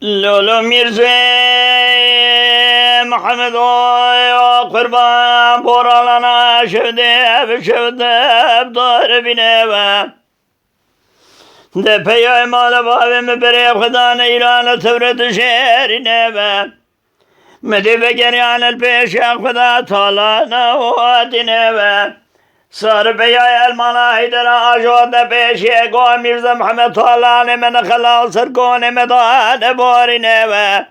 لولو میرزه محمد و قربان بورالانا شده دار بینه و ده پیای مال بابه مبری خدا ایران تورت شهرینه و مدی بگریان الپیش خدا تالا نواتینه و سر بیای المانا هیدر آجود پیشی گو میرزا محمد طالان من خلال سرکون مدان بورینه و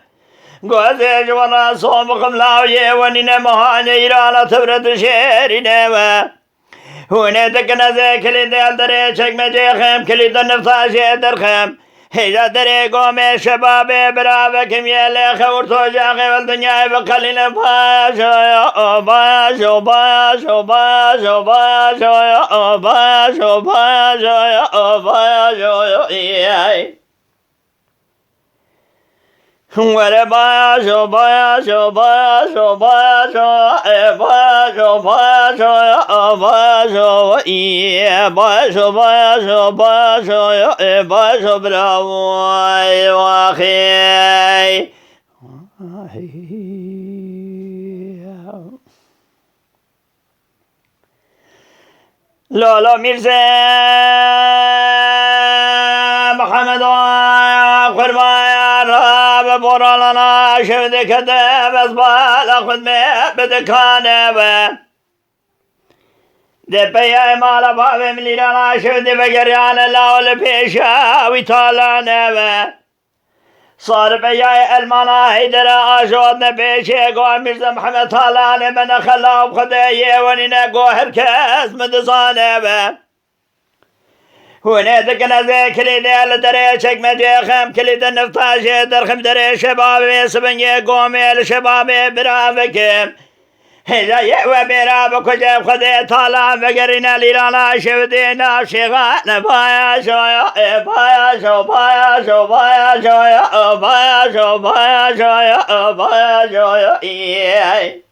گوزه جوانا صومكم لاویه و نینه مهان ایران تورت شهرینه و هونه دکنا زی کلید دره چکمجه خم کلید نفتاشه در خم هیجا دره گومه شباب براوکم یه لیخه ورطو جاقه والدنیای بقلیل باشو باشو باشو باشو باشو باشو باشو باشو وره باشو باشو باشو باشو باشو باشو باشو باشو باشو باشو باشو براوی واخی لالا میرزا محمد قربان راب بورالانا شفده کده بس بالا خود بدکانه و ده پیای مالا بابه ملیرانا شفده بگریان لاول پیشا وی تالانه و صار بیای المانا هیدر آشود نبیشه گو میرزا محمد طالانه من خلاب خده یه ونینه گو هرکس مدزانه و هونه دکنا زی کلید دره چکمجه خم کلید نفتاشه درخم دره شباب سبنگه گومیل شباب براوکم هیجا یه و برا بکجه خده طالان وگرین لیرانا شوده ناشیغان بایشو بایشو بایشو بایشو بایشو بایشو بایشو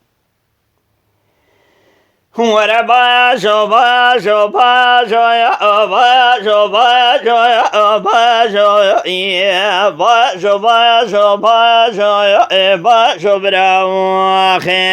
وره باشو باشو باشو باشو باشو باشو باشو باشو باشو باشو براوخی